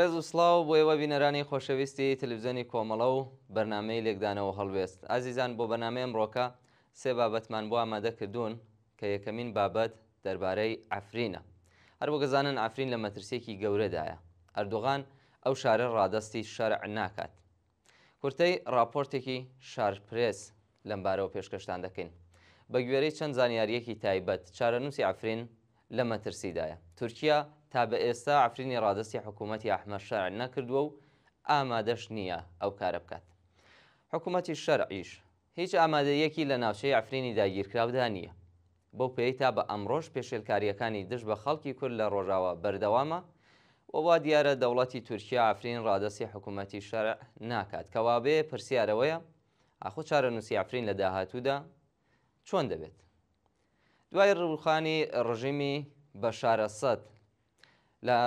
ڕێز و سڵاو بۆ ئێوە بینەرانی خۆشەویستی تەلەڤیزیۆنی کۆمەڵە و بەرنامەی لێکدانەوە هەڵوێست. ئازیزان بۆ بەرنامەی ئەمڕۆکە سێ بابەتمان بۆ ئامادە کردوون کە یەکەمین بابەت دەربارەی عەفرینە. هەر بۆ گەزانن عەفرین لە مەترسیەکی گەورەدایە. ئەردۆغان ئەو شارە ڕادەستی شەرع ناکات. کورتەی راپۆرتێکی شارپرێس لەم بارەوە پێشکەشتان دەکەین. بە گوێرەی چەند زانیاریەکی تایبەت چارەنووسی عەفرین لە مەترسیدایە. تورکیا تا بە ئێستا عەفرینی ڕادەستی حکوومەتی ئەحمەد شەرع نەکردووە و ئامادەش نییە ئەو کارە بکات. حکوومەتی شەرعیش هیچ ئامادەیەکی لە ناوچەی عەفرینی داگیرکراودا نییە. بەو پێی تا بە ئەمڕۆژ پێشێلکاریەکانی دژ بە خەڵکی کورد لە ڕۆژاوە بەردەوامە و وا دیارە دەوڵەتی تورکیا عەفرین ڕادەستی حکوومەتی شەرع ناکات. کەوابێ پرسیارەوەیە ئاخۆ چارەنووسی عەفرین لە داهاتوودا چۆن دەبێت؟ دوای ڕووخانی ڕژیمی بەشار ئەسەد لە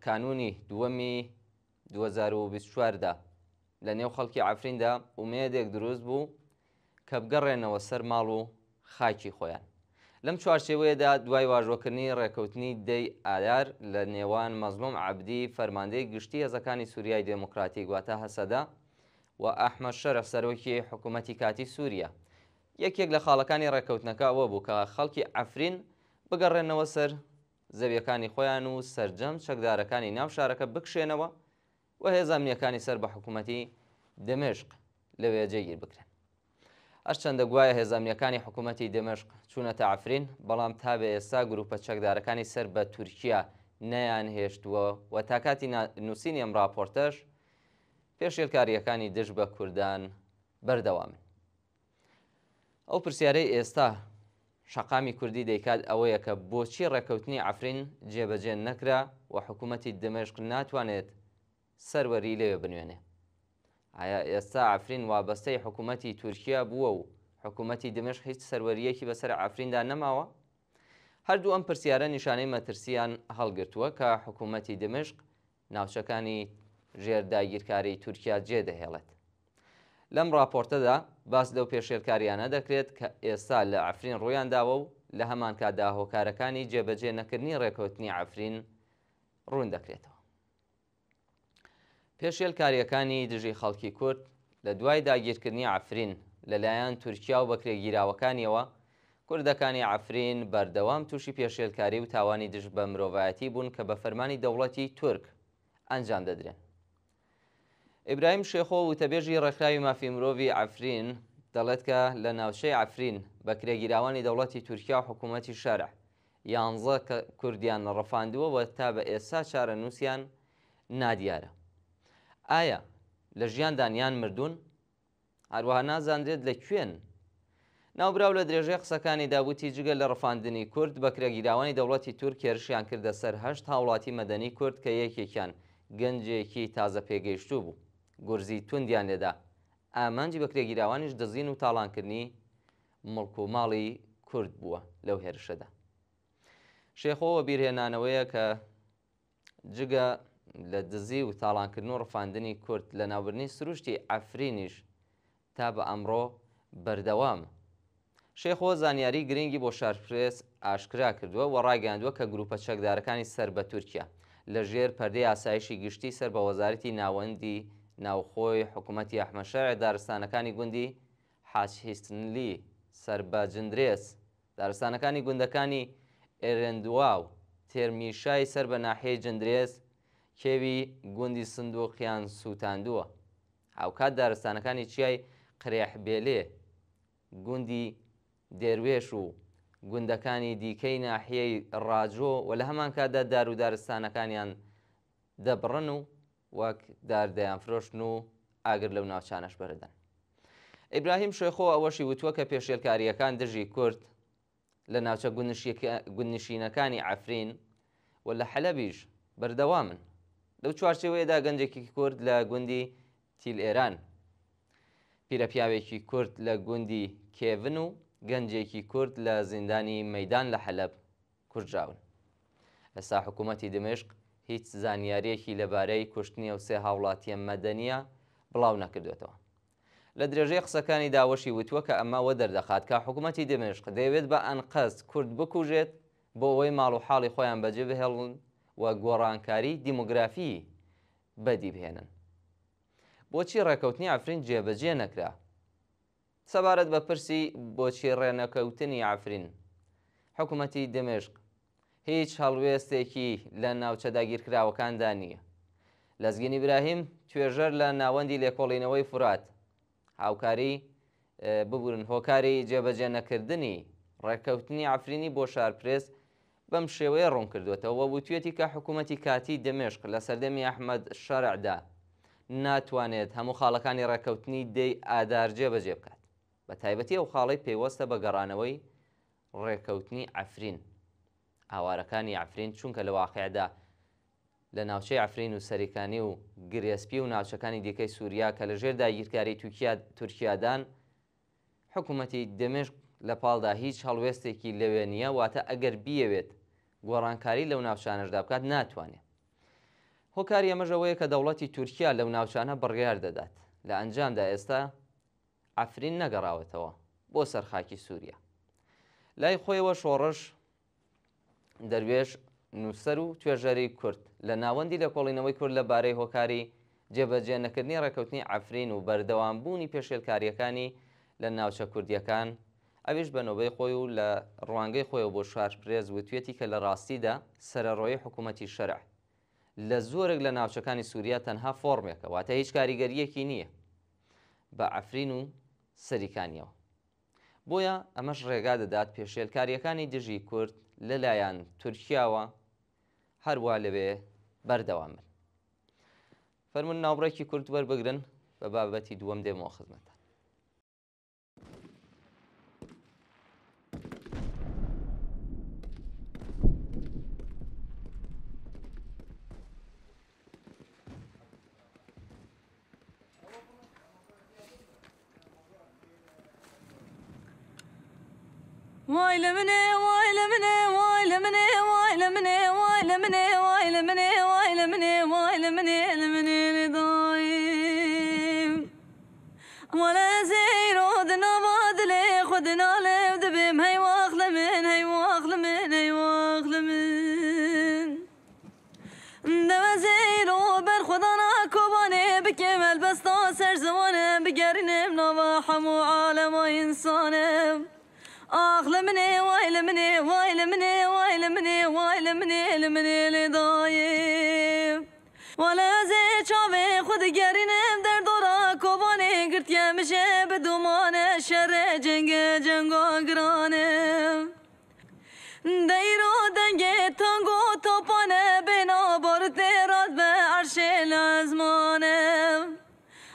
کانونی دووەمی 2024دا لە نێو خەڵکی عەفریندا ئومێدێک دروست بوو کە بگەڕێنەوە سەر ماڵ و خاکی خۆیان. لەم چوارچێوەیەدا دوای واژۆکردنی ڕێکەوتنی دەی ئایار لە نێوان مەزلوم عەبدی فەرماندەی گشتی هێزەکانی سووریای دموکراتیک واتە هەسەدا و ئەحمەد شەرع سەرۆکی حکوومەتی کاتی سووریا. یەکێک لە خاڵەکانی ڕێکەوتنەکە ئەوە بوو کە خەڵکی عەفرین بگەڕێنەوە سەر زەویەکانی خۆیان و سەرجەم چەکدارەکانی ناو شارەکە بکشێنەوە و هێزە ئەمنیەکانی سەر بە حکوومەتی دمشق لەوێ جێگیر بکرێن. هەرچەندە گوایە هێزە ئەمنیەکانی حکوومەتی دمشق چوونەتە عەفرین، بەڵام تا بە ئێستا گروپە چەکدارەکانی سەر بە تورکیا نەیان هێشتووە و تا کاتی نووسینی ئەم راپۆرتەش پێشێلکاریەکانی دژ بە کوردان بەردەوامن. ئەو پرسیارەی ئێستا شەقامی کوردی دەیکات ئەوەیە کە بۆچی ڕێکەوتنی عەفرین جێبەجێ نەکرا و حکوومەتی دمشق ناتوانێت سەروەری لێوێ بنوێنێ. ئایا ئێستا عەفرین وابەستەی حکوومەتی تورکیا بووە و حکوومەتی دمشق هیچ سەروەریەکی بەسەر عەفریندا نەماوە؟ هەردوو ئەم پرسیارە نیشانەی مەترسیان هەڵگرتووە کە حکوومەتی دمشق ناوچەکانی ژێرداگیرکاری تورکیا جێدەهێڵێت. لەم راپۆرتەدا باس لەو پێشێلکاریانە دەکرێت کە ئێستا لە عەفرین ڕوویان داوە و لە هەمان کاتدا هۆکارەکانی جێبەجێ نەکردنی ڕێکەوتنی عەفرین ڕوون دەکرێتەوە. پێشێلکاریەکانی دژی خەڵکی کورد لە دوای داگیرکردنی عەفرین لەلایەن تورکیا و بەکرێگیراوەکانیەوە کوردەکانی عەفرین بەردەوام تووشی پێشێلکاری و تاوانی دژ بە مرۆڤایەتی بوون کە بە فەرمانی دەوڵەتی تورک ئەنجام دەدرێن. ئیبراهیم شێخۆ وتەبێژی ڕێکخراوی مافی مرۆڤی عەفرین دەڵێت کە لە ناوچەی عەفرین بەکرێگیراوانی دەوڵەتی تورکیا و حکوومەتی شەرع 11 کوردیان ڕەفاندووە و تا بە ئێستا چارەنووسیان نادیارە. ئایا لە ژیاندانیان مردوون؟ هەروەها نازانرێت لەکوێن؟ ناوبراو لە درێژەی قسەکانی داوتی جگە لە ڕەفاندنی کورد بەکرێگیراوانی دەوڵەتی تورک هێرشیان کردە سەر 8 هاوڵاتی مەدەنی کورد کە یەکێکیان گەنجێکی تازە پێگەیشتوو بوو، گورزی توندیان لێدا. ئامانجی بەکرێگیراوانیش دزین و تاڵانکردنی مڵک و ماڵی کورد بووە لەو هێرشەدا. شێخۆوە بیرهێنانەوەیە کە جگە لە دزی و تاڵانکردن و ڕەفاندنی کورد لە ناوبردنی سروشتی عەفرینیش تا بە ئەمڕۆ بەردەوامە. شێخۆ زانیاری گرنگی بۆ شارپرێس ئاشکرا کردووە و ڕاگەاندووە کە گروپە چەکدارەکانی سەر بە تورکیا لە ژێر پەردەی ئاسایشی گشتی سەر بە وەزارەتی ناوەندی ناوخۆی حکوومەتی ئەحمەد شەرع دارستانەکانی گوندی حاجهیستنلی سەر بە جندرێس، دارستانەکانی گوندەکانی ئێرێندوا و تێرمیشای سەر بە ناحیەی جندرێس کێوی گوندی سندوقیان سووتاندووە. هاوکات دارستانەکانی چیای قرێحبێلێ، گوندی دێروێش و گوندەکانی دیکەی ناحیەی ڕاجۆ و لە هەمان کاتدا دار و دارستانەکانیان دەبڕن و وەک داردەیان فرۆشتن و ئاگر لەو ناوچانەش بەردەن. ئیبراهیم شێخۆ ئەوەشی وتووە کە پێشێلکاریەکان دژی کورد لە ناوچە گوندنشینەکانی عەفرین و لە حەلەبیش بەردەوامن. لەو چوارچێوەیەدا گەنجێکی کورد لە گوندی تیل ئێران، پیرەپیاوێکی کورد لە گوندی کێڤن و گەنجێکی کورد لە زیندانی مەیدان لە حەلەب کوژراون. ئێستا حکوومەتی دمشق هیچ زانیاریەکی لەبارەی کوشتنی ئەو سێ هاوڵاتیە مەدەنیە بڵاو نەکردوێتەوە. لە درێژەی قسەکانی داوەشی وتووە کە ئەمەوە دەردەخات کە حکوومەتی دمشق دەیەوێت بە ئەنقەست کورد بکوژێت بۆ ئەوەی ماڵ و حاڵی خۆیان بەجێ بهێڵن و گۆڕانکاری دیموگرافی بەدی بهێنن. بۆچی ڕێکەوتنی عەفرین جێبەجێ نەکرا؟ سەبارەت بە پرسی بۆچی ڕێنەکەوتنی عەفرین، حکوومەتی دمێشق هیچ هەڵوێستێکی لە ناوچە داگیرکراوەکاندا نییە. لەزگین ئیبراهیم توێژەر لە ناوەندی لێکۆڵینەوەی فورات هاوکاری ببورن هۆکاری جێبەجێ نەکردنی ڕێکەوتنی عەفرینی بۆ شارپرێز بەم شێوەیە ڕوون کردوێتەوە بۆ توێتی کە حکوومەتی کاتی دمێشق لە سەردەمی ئەحمەد شەرعدا ناتوانێت هەموو خاڵەکانی ڕێکەوتنی دەی ئادار جێبەجێ بکات، بە تایبەتی ئەو خاڵی پێیوەستە بە گەڕانەوەی ڕێکەوتنی عەفرین. ئاوارەکانی عەفرین چونکە لە واقعدا لە ناوچەی عەفرین و سەریکانی و گرێسپی و ناوچەکانی دیکەی سووریا کە لە ژێر داگیرکاری تورکیادان، حکوومەتی دمێشق لە پاڵدا هیچ هەڵوێستێکی لەوێ نییە، واتە ئەگەر بیەوێت گۆڕانکاری لەو ناوچانەشدا بکات ناتوانێت. هۆکاری ئەمەژەوەیە کە دەوڵەتی تورکیا لەو ناوچانە بڕیار دەدات لە ئەنجامدا ئێستا عەفرین نەگەڕاوێتەوە بۆ سەرخاکی سووریا. لای خۆیەوە شۆڕش دەروێش نووسەر و توێژەری کورد لە ناوەندی لێکۆڵینەوەی کورد لەبارەی هۆکاری جێبەجێ نەکردنی ڕێکەوتنی عەفرین و بەردەوامبوونی پێشێلکاریەکانی لە ناوچە کوردیەکان، ئەویش بەنۆبەی خۆی و لە ڕوانگەی خۆیەوە بۆ شارپرێز وتوێتی کە لە ڕاستیدا سەرەڕۆیی حکوومەتی شەرع لە زۆرێک لە ناوچەکانی سووریا تەنها فۆرمێکە، واتە هیچ کاریگەریەکی نییە بە عەفرین و سەریکانیەوە. بۆیە ئەمەش ڕێگا دەدات پێشێلکاریەکانی دژی کورد لەلایەن تورکیاوە هەروە لەوێ بەردەوام بن. فەرمون ناوبڕێکی کورد وەربگرن بە بابەتی دووەم دێمەوە خزمەتە. وای لمنه وای لمنه وای لمنه وای لمنه وای لمنه وای لمنه وای لمنه وای لمنه لمنه لدایم ولا زيرو دنا بادلي خدنا لبد بهم هي واخل من هي واخل من هي واخل من دما زيرو بر خدانا كوباني بكمل بس سر زمانه بقرنم نواحم وعالم وإنسانم آخ لمني واي لمني واي لمني واي لمني واي لمني لمني لدايم ولا زي شافي خد قرينم در دورا كوباني قرت يا مشي بدومانه شر جنگو قرانم دايرو دنگي تانگو توپانه بنا بارت راد به عرش لازمانم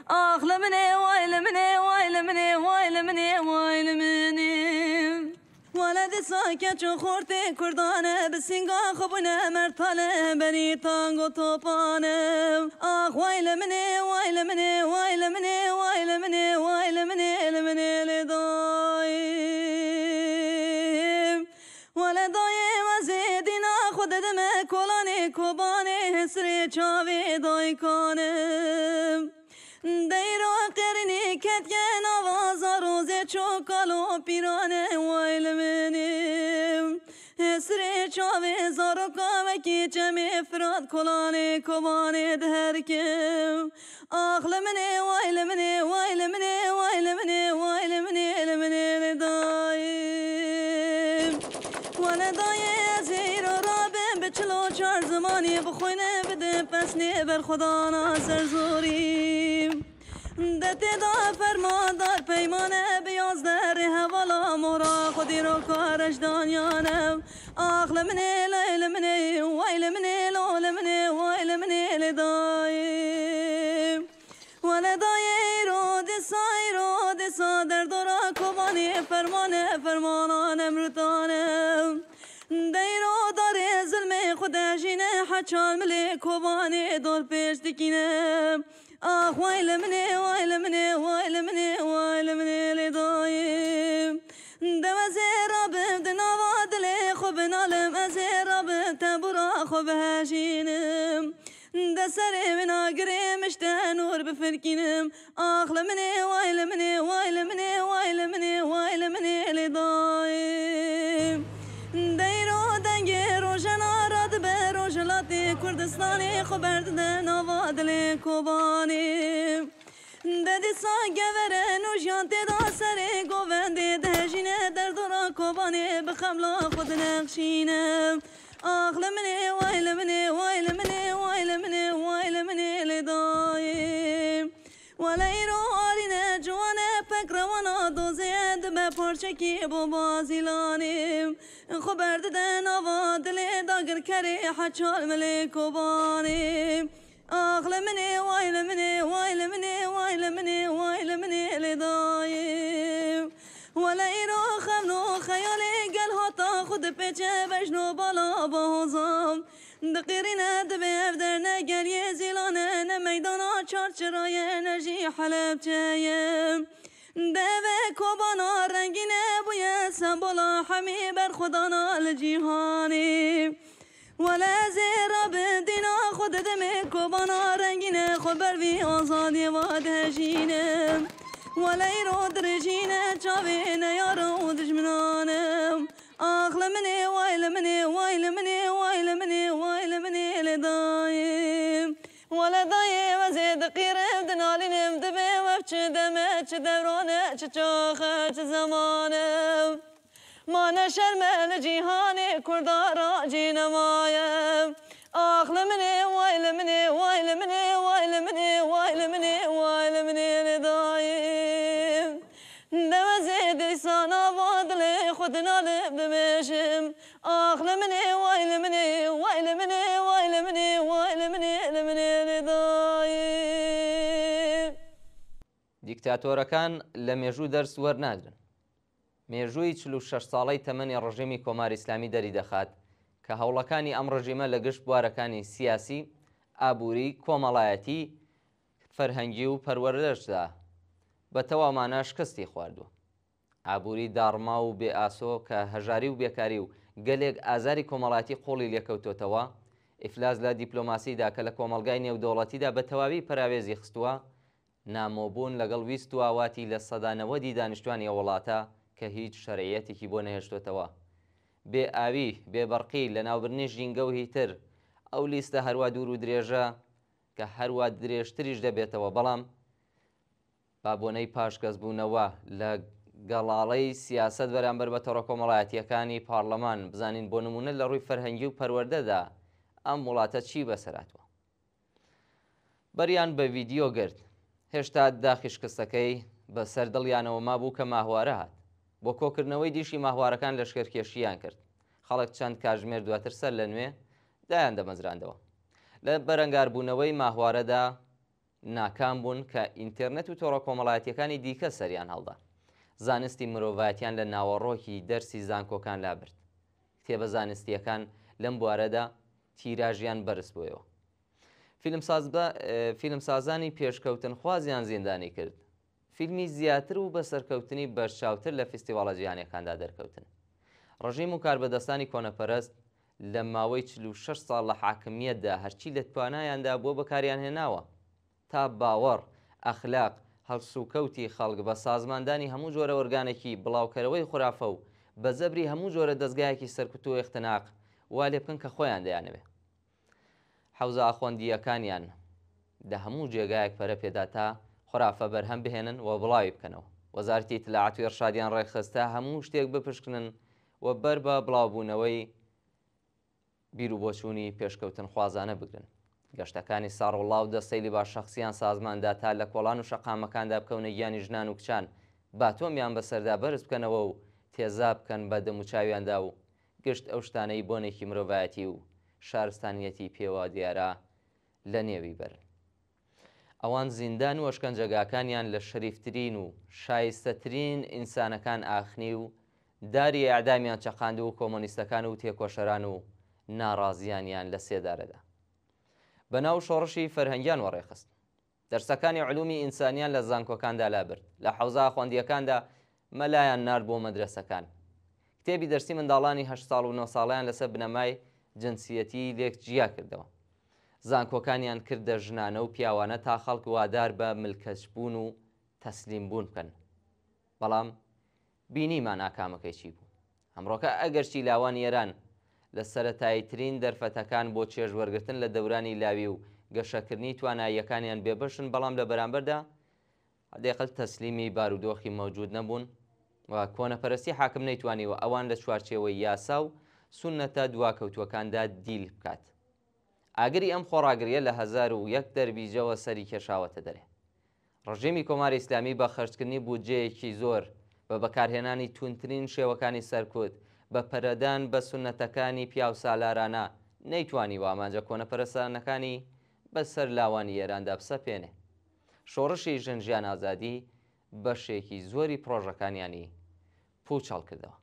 آخ لمني واي لمني واي لمني واي لمني واي لمني ولد ساکت چون خورته کردانه بسینگا خوبونه مرتاله بری تانگو توپانه آخ وای لمنه وای لمنه وای لمنه وای لمنه وای لمنه لمنه لدایم ولدایم از دینا خود دمه کلانه کوبانه حسری چاوی دای کانم دیرو قرنی کتگن آواز روز چوکالو پیرانه وای لمنیم حسری چاوی زارو کامکی چمی فراد کلانه کوبانه دهرکم آخ لمنه وای لمنه وای لمنه وای لمنه وای لمنه لمنه لدایم ولدای زیرو رابم بچلو چار زمانی بخوینه بده پسنی بر خدا ناصر زوریم دته دا فرماندار پیمانه بیاز در حوالا مورا خودی رو کارش دانیانم آخ لمنه لای لمنه وای لمنه لو لمنه وای لمنه لدایم ولدای رو دسا در دورا کوبانی فرمانه فرمانان امرتانم دیرو داره ظلم خودشینه حچال ملی کوبانی دور پیش دکینم آخ وای لمنه وای لمنه وای لمنه وای لمنه لدایم دم زرابم دنوا دلی خوب نالم زرابم تبورا خوب هشینم دسر من آگریم اشته نور بفرکینم آخ لمنه وای لمنه وای لمنه وای لمنه وای لمنه لدایم دیرو دنگ روشن آراد به روشلاتی دستانی خو برده نوا دل کوبانی ددی ساگوره نوشیان تدا سر گوونده دهجینه در دورا کوبانی بخملا خود نقشینه آخ لمنه وای لمنه وای لمنه وای لمنه وای لمنه لدایم ولی رو آرینه جوانه پک روانا دوزه دمه پرچکی بو بازیلانیم خو برده نوا دل داگر کری حچال ملک و بانیم آخ لمنه وای لمنه وای لمنه وای لمنه وای لمنه لدایم ولی رو خمنو خیالی گل هاتا خود پیچه بجنو بالا با حوزام دقیرینه دبه در نگریه زیلانه نمیدانا چارچرای نجی حلب چیم دوه کوبانا رنگینه بوی سمبولا حمی بر خدانا لجیهانی ولا زیرا بدینا خود دم کوبانا رنگینه خود بر وی آزادی و دهجینه ولا ایرو درجینه چاوینه یارو دجمنانم آخ لمنه وای لمنه وای لمنه وای لمنه وای لمنه لدایم ولا دایم وزید قیرم دنالینم دبه وفچ دمه چه دورانه چه چاخه چه زمانم ما نشرم لجیهانی کردارا جینمایم آخ لمنه وای لمنه وای لمنه وای لمنه وای لمنه وای لمنه لدایم دوزید لیسانا وادل خود نالب دمشم آخ لمنه وای لمنه وای لمنه وای لمنه وای لمنه لمنه لدایم دیکتاتۆرەکان لە مێژوو دەرس وەرناگرن. مێژووی 46 ساڵەی تەمەنی ڕژیمی کۆماری ئیسلامی دەری دەخات کە هەوڵەکانی ئەم ڕژیمە لە گشت بوارەکانی سیاسی، ئابووری، کۆمەڵایەتی، فەرهەنگی و پەروەردەشدا بە تەوامانە شکستی خواردووە. ئابووری داڕما و بێ ئاسۆ کە هەژاری و بێکاری و گەلێک ئازاری کۆمەڵاتی قۆڵی لێکەوتۆتەوە، ئیفلاس لە دیپلۆماسیدا کە لە کۆمەلگای نێودەوڵەتیدا بە تەواوی پراوێزی خستووە، نامۆبوون لەگەڵ ویست و ئاواتی لە سەدانەوەدی دانیشتوانی وڵاتە کە هیچ شەرعیەتێکی بۆ نەهێشتوتەوە. بێ ئاوی، بێبەرقی لە ناوبرنی ژینگە و هیتر ئەو لیستە هەروە دوور و درێژە کە هەروە درێژتریش دەبێتەوە، بەڵام بابۆنەی پاشکەسبوونەوە لە گەڵاڵەی سیاست بەرامبەر بە تەڕە کۆمەڵایەتیەکانی پارلەمان بزانین بۆ نمونە لە ڕووی فەرهەنگی و پەروەردەدا ئەم وڵاتە چی بەسەراتوە. بەریان بە ڤیدیۆ گرت، هێشتا داخی شکستەکەی بەسەر دڵیانەوە مابوو کە ماهوارە هات. بۆ کۆکردنەوەی دیشی ماهوارەکان لەشکرکێشییان کرد. خەڵک چەند کاتژمێر دواتر سەر لە نوێ دایان دەمەزراندەوە. لە بەرەنگاربوونەوەی ماهوارەدا ناکام بوون کە ئینتەرنێت و تۆڕە کۆمەڵایەتیەکانی دیکە سەریان هەڵدا. زانستی مرۆڤایەتیان لە ناوەڕۆکی دەرسی زانکۆکان لابرد. کتێبە زانستیەکان لەم بوارەدا تیراژیان بەرز بوویەوە. فیلمسازانی پێشکەوتن خوازیان زیندانی کرد. فیلمی زیاتر و بە سەرکەوتنی بەرچاوتر لە فیستیڤاڵە جیهانیەکاندا دەرکەوتن. ڕژیم و کاربەدەستانی کۆنەپەرست لە ماوەی 46 ساڵ لە حاکمیەتدا هەرچی لە توانایاندا بۆ بەکاریان هێناوە تا باوەڕ، ئەخلاق، هەڵسوکەوتی خەڵک بە سازماندانی هەموو جۆرە وەرگانێکی بڵاوکەرەوەی خوراافە و بە زەبری هەموو جۆرە دەستگایەکی سەرکوت و ئێختناق وا لێ بکەن کە خۆیان دەیانەوێ. حەوزە ئاخۆندیەکانیان لە هەموو جێگایەک پەرە پێدا تا خۆرافە بەرهەم بهێنن و بڵاوی بکەنەوە. وەزارەتی ئیتلاعات و ئێرشادیان ڕێکخستە هەموو شتێک بپشکنن و بەر بە بڵاوبوونەوەی بیر و بۆچوونی پێشکەوتن خوازانە بگرن. گەشتەکانی ساڕوڵاو دەستەیلی باشەخسیان سازماندا تا لە کۆڵان و شەقامەکاندا بکەونە گیانی ژنان و کچان باتۆمیان بەسەردا بەرز بکەنەوە و تێزا بکەن بە دەموچاویاندا و گشت ئەو شتانەی بۆنێکی مرۆڤایەتی و شارستانیەتی پێوە دیارە لە نێوی بەرن. ئەوان زیندان و ئەشکەنجەگاکانیان لە شەریفترین و شایستەترین ئینسانەکان ئاخنی و داری ئەعدامیان چەقاند و کۆمۆنیستەکان و تێکۆشەران و ناڕازیانیان لە سێدارەدا. بەناو شۆڕشی فەرهەنگیان وەڕێخست. دەرسەکانی علومی ئینسانیان لە زانکۆکاندا لابرد. لە حەوزە خوێندیەکاندا مەلایان نارد بۆ مەدرسەکان. کتێبی دەرسی منداڵانی 8 ساڵ و 9 ساڵیان لەسەر بنەمای جنسیەتی لێک جیا کردەوە. زانکۆکانیان کردە ژنانە و پیاوانە تا خەڵک وادار بە ملکەچبوون و تەسلیم بوون بکەن. بەڵام بینیمان ئاکامەکەی چی بوو. ئەمڕۆکە ئەگەرچی لاوان ئێران لە سەرەتاییترین دەرفەتەکان بۆ چێژوەرگرتن لە دەورانی لاوی و گەشەکردنی تواناییەکانیان بێبەشن، بەڵام لە بەرامبەردا حدێقل تەسلیمی بارودۆخی مەوجود نەبوون و کۆنەپەرستی حاکم نەیتوانیوە ئەوان لە چوارچێوەی یاسا و سونەتە دواکەوتوەکاندا دیل بکات. ئاگری ئەم خۆڕاگریە لە 1001 دەربیجەوە سەری کێشاوەتە دەرێ. ڕژێمی کۆماری ئیسلامی بە خەرجکردنی بودجەیەکی زۆر بە بەکارهێنانی تونترین شێوەکانی سەرکوت بە پەرەدان بە سونەتەکانی پیا و سالارانە نەیتوانی و ئامانجە کۆنەپەرستانەکانی بەسەر لاوانی ئێراندا بسەپێنێ. شۆڕشی ژنجیان ئازادی بەشێکی زۆری پرۆژەکانیانی پوچەڵ کردەوە.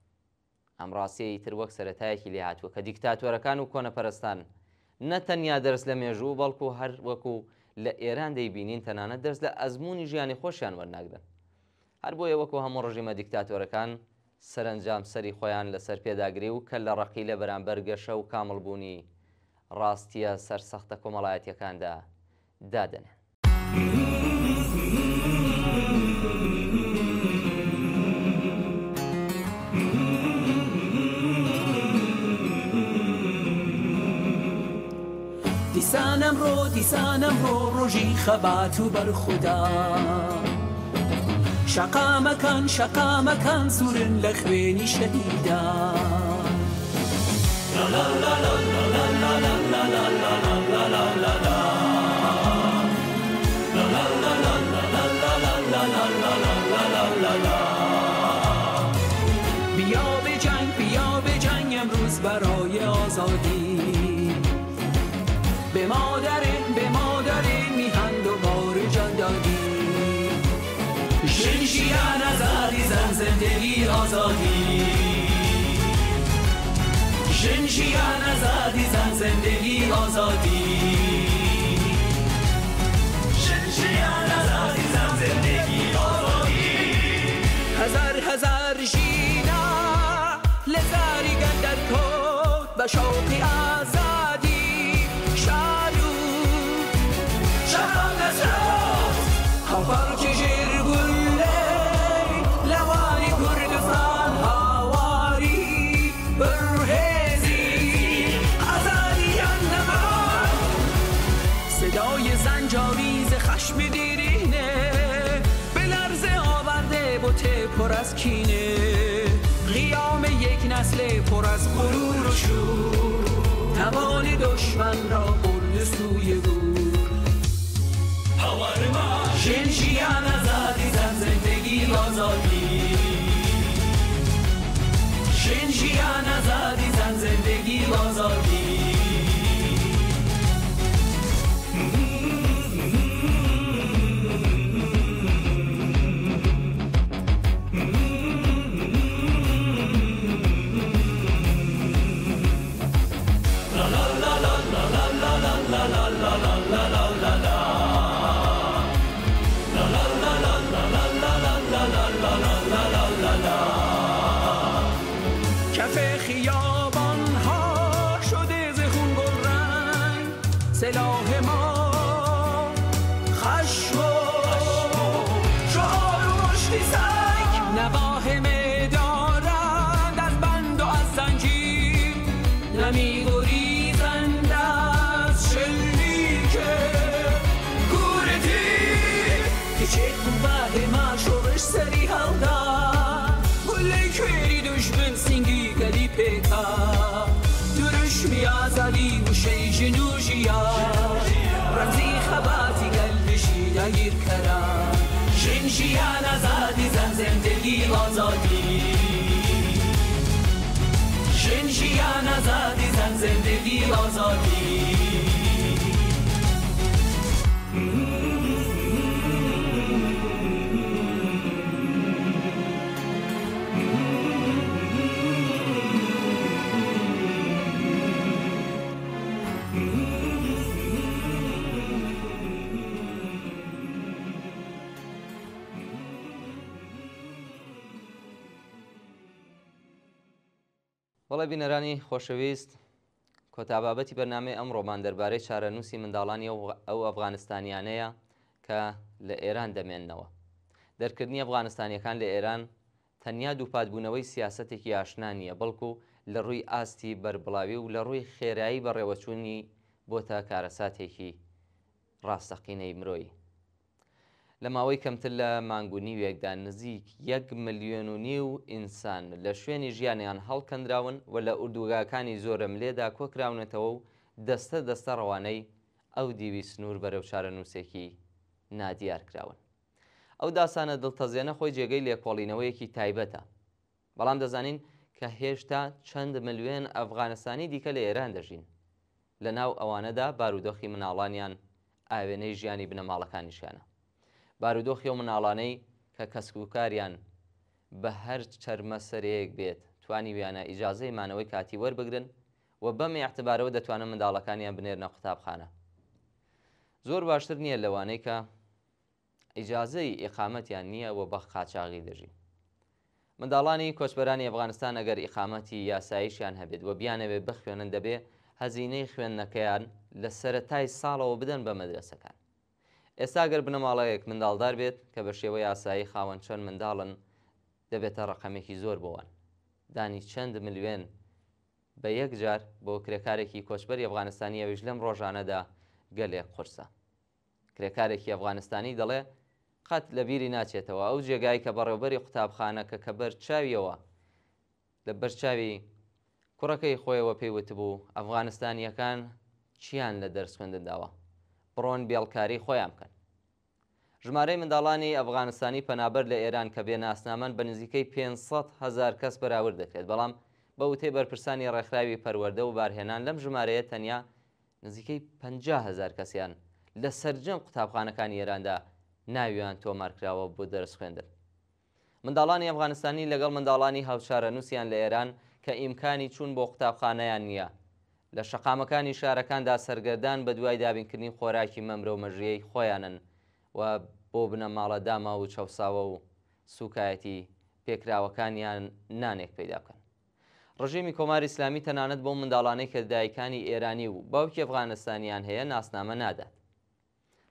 ئەم ڕاستیەی تر وەک سەرەتایەکی لێ هاتووە کە دیکتاتۆرەکان و کۆنەپەرستان نەتەنیا دەرس لە مێژوو بەڵکو هەر وەکو لە ئێران دەیبینین تەنانەت دەرس لە ئەزمموی ژیانی خۆشیان وەرناگرن. هەر بۆیە وەکو هەموو ڕژیمە دیکتاتۆرەکان سەرنجام سەری خۆیان لەسەر پێداگری و کە لە ڕقی لە بەرامبەر گەشە و کامڵبوونی ڕاستیە سەرسەختە کۆمەڵایەتیەکاندا دادەنێن. دیسانم ڕۆ ڕۆژی خەبات و بەرخودا شەقامەکان سوورن لە خوێنی شەهیدا بیا بجنگ امروز برای آزادی به مادرین میهن دوباره جان دادی ژنجیان آزادی زن زندگی آزادی ژنجیان آزادی زن زندگی آزادی ژنجیان آزادی زن زندگی آزادی هزار ژینا لزاری گندر کود به شوقی آزادی هاوپارکی ژێرگولەی لەوانی کوردستان هاواری بەڕێزی ئازادیان نەمان صدای زنجاویز خشم دیرینه به لرزه آورده بوته پر از کینه قیام یک نسل پر از غرور و شور توان دشمن را برده سوی گور ژنجیان آزادی زن زندگی آزادی ژنجیان آزادی زن زندگی آزادی سلاح ما خشم و شعار و مشتی سنگ نواهمه دارند از بند و از زنجیر نمی‌گریزند از شلیک گورتی که چه قوه ما شورش سری هلدا گلی کوری دشمن سینگی گلی پیکا درشمی آزادی و شیجنوژیا رمزی خباتی قلبشی دایر کرد ژنجیان آزادی زن زندگی آزادی ژنجیان آزادی زن زندگی آزادی وڵی بینەرانی خۆشەویست کۆتابابەتی بەرنامەی ئەمڕۆمان دەربارەی چارەنووسی منداڵانی ئەو ئەفغانستانیانەیە کە لە ئێران دەمێننەوە. دەرکردنی ئەفغانستانیەکان لە ئێران تەنیا دووپاتبوونەوەی سیاسەتێکی ئاشنا نییە، بەڵکو لە ڕووی ئاستی بەربڵاوی و لە ڕووی خێرایی بەڕێوەچوونی بۆتە کارەساتێکی ڕاستەقینەی مرۆیی. لە ماوەی کەمتر لە مانگونی وێکدا نزیک 1.5 ملیۆن ئینسان لە شوێنی ژیانیان هەڵکەندراون و لە ئوردوگاکانی زۆرم لێدا کۆکراونەتەوە و دەستە دەستە ڕەوانەی ئەو دیوی سنوور بەرەو چارەنووسێکی نادیار کراون. ئەو داسانە دڵتەزێنە خۆی جێگەی لێکۆڵینەوەیەکی تایبەتە، بەڵام دەزانین کە هێشتا چەند ملیۆن ئەفغانستانی دیکە لە ئێران دەژین. لە ناو ئەوانەدا بارودۆخی مناڵانیان ئاوێنەی ژیانی بنەماڵەکانیشیانە، بارودۆخی و مناڵانەی کە کەسبوکاریان بە هەر چەرمەسەرەیەک بێت توانی ویانە ئیجازەی مانەوەی کاتی وەربگرن و بەم ئیعتبارەوە دەتوانن منداڵەکانیان بنێرنە قوتابخانە. زۆر باشتر نییە لەوانەی کە ئیجازەی ئیقامەتیان نییە و بە قاچاغی دەژین. منداڵانی کۆچبەرانی ئەفغانستان ئەگەر ئیقامەتی یاساییشیان هەبێت و بیانەوێت بخوێنن دەبێ هەزینەی خوێندنەکەیان لە سەرەتای ساڵەوە بدەن بە مەدرسەکان. ئێستا گەر بنەماڵەیەک منداڵدار بێت کە بە شێوەی یاسایی خاوەن چەند منداڵن دەبێتە ڕقەمێکی زۆر بۆوان. دانی چەند ملیۆن بە یەک جار بۆ کرێکارێکی کۆچبەری ئەفغانستانی ئەویش لەم ڕۆژانەدا گەلێک قورسە. کرێکارێکی ئەفغانستانی دەڵێ قەت لە بیری ناچێتەوە ئەو جێگای کە بەڕێوەبەری قوتابخانەکە کە بەرچاویەوە لە بەرچاوی کوڕەکەی خۆیەوە پێی وتبوو ئەفغانستانیەکان چیان لە دەرس خوێندنداوە، بڕۆن بێڵکاری خۆیان بکەن. ژمارەی منداڵانی ئەفغانستانی پەنابەر لە ئێران کە بێناسنامەن بە نزیکەی 500,000 کەس بەراورد دەکرێت، بەڵام بە وتەی بەرپرسانی ڕێکخراوی پەروەردە و بارهێنان لەم ژمارەیە تەنیا نزیکەی 50,000 کەسیان لە سەرجەم قوتابخانەکانی ئێراندا ناویان تۆمارکراوە بۆ دەرس خوێندن. منداڵانی ئەفغانستانی لەگەڵ منداڵانی هاوچارە نووسیان لە ئێران کە ئیمکانی چوون بۆ قوتابخانەیان نییە لە شەقامەکانی شارەکاندا سەرگەردان بە دوای دابینکردنی خۆراکی مەمرە و مەژریەی خۆیانن و بۆ بنەماڵە داما و چەوساوە و سوکایەتی پێکراوەکانیان نانێک پەیدا بکەن. ڕژیمی کۆماری ئیسلامی تەنانەت بۆ منداڵانەی کە دایکانی ئێرانی و باوکی ئەفغانستانیان هەیە ناسنامە نادات.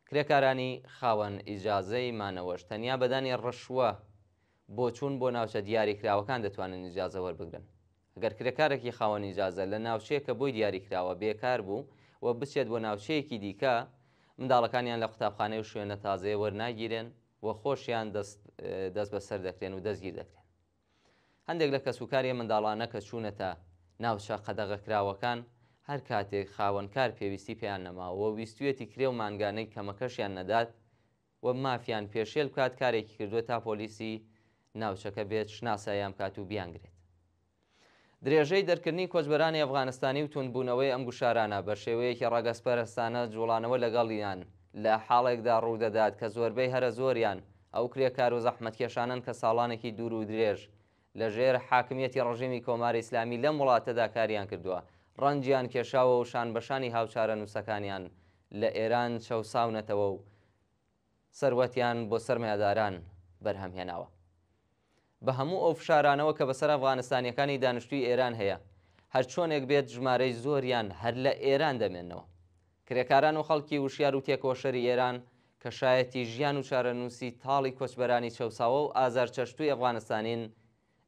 کرێکارانی خاوەن ئیجازەی مانەوەش تەنیا بەدانی ڕەشوە بۆ چوون بۆ ناوچە دیاریکراوەکان دەتوانن ئیجازە وەربگرن. ئەگەر کرێکارێکی خاوەن ئیجازە لە ناوچەیە کە بۆی دیاریکراوە بێکار بوو و بچێت بۆ ناوچەیەکی دیکە، منداڵەکانیان لە قوتابخانەی و شوێنە تازەیە وەرناگیرێن و خۆشیان دەست بەسەر دەکرێن و دەستگیر دەکرێن. هەندێک لە کەسوکاری منداڵانە کە چوونەتە ناوچە قەدەغەکراوەکان هەر کاتێک خاوەنکار پێویستی پێیان نەماوە و ویستوێتی کرێ و مانگانەی کەمەکەشیان نەدات و مافیان پێشێل بکات کارێکی کردووە تا پۆلیسی ناوچەکە بێت شناساییان بکات و بیانگرێت. درێژەی دەرکردنی کۆچبەرانی ئەفغانستانی و توندبوونەوەی ئەم گوشارانە بە شێوەیەکی ڕاگەسپەرستانە جوڵانەوە لەگەڵیان لە حاڵێکدا ڕوودەدات کە زۆربەی هەرە زۆریان ئەو کرێکار و زەحمەتکێشانن کە ساڵانێکی دوور و درێژ لە ژێر حاکمیەتی ڕژیمی کۆماری ئیسلامی لەم وڵاتەدا کاریان کردووە، ڕەنجیان کێشاوە و شانبەشانی هاوچارە نووسەکانیان لە ئێران چەوساونەتەوە و سەروەتیان بۆ سەرمایهداران بەرهەمهێناوە. بە هەموو ئەو فشارانەوە کە بەسەر ئەفغانستانیەکانی دانیشتووی ئێران هەیە، هەر چۆنێک بێت ژمارەی زۆریان هەر لە ئێران دەمێنەوە. کرێکاران و خەڵکی وشیار و تێکۆشەری ئێران کە شایەتی ژیان و چارەنووسی تاڵی کۆچبەرانی چەوساوە و ئازارچەشتووی ئەفغانستانین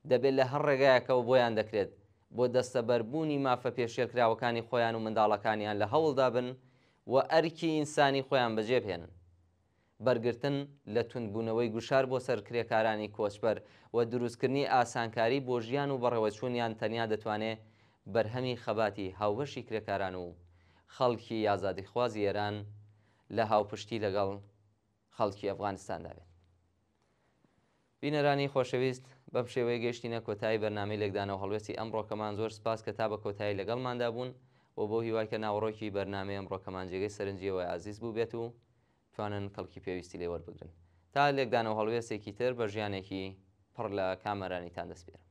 دەبێت لە هەر ڕێگایەکەوە بۆیان دەکرێت بۆ دەستەبەربوونی مافە پێشێلکراوەکانی خۆیان و منداڵەکانیان لە هەوڵدا بن و ئەرکی ئینسانی خۆیان بەجێبهێنن. بەرگرتن لە توندبوونەوەی گوشار بۆ سەر کرێکارانی کۆچبەر و دروستکردنی ئاسانکاری بۆ ژیان و بەڕێوەچوونیان تەنیا دەتوانێت بەرهەمی خەباتی هاوبەشی کرێکاران و خەڵکی ئازادیخوازی ئێران لە هاوپشتی لەگەڵ خەڵکی ئەفغانستاندا بێت. بینەرانی خۆشەویست، بەم شێوەیە گەیشتینە کۆتایی بەرنامەی لێکدانەوە هەڵوێستی ئەمڕۆکەمان. زۆر سپاس کە تا بە کۆتایی لەگەڵماندا بوون و بۆ هیوای کە ناوڕۆکی بەرنامەی ئەمڕۆکەمان جێگەی سەرنجیەوە عزیز بوو بێت و توانن کەڵکی پێویستی لێ وەربگرن. تا لێکدانەوە هەڵوێستێکی تر بە ژیانێکی پڕ لە کامەرانیتان دەست پێرم.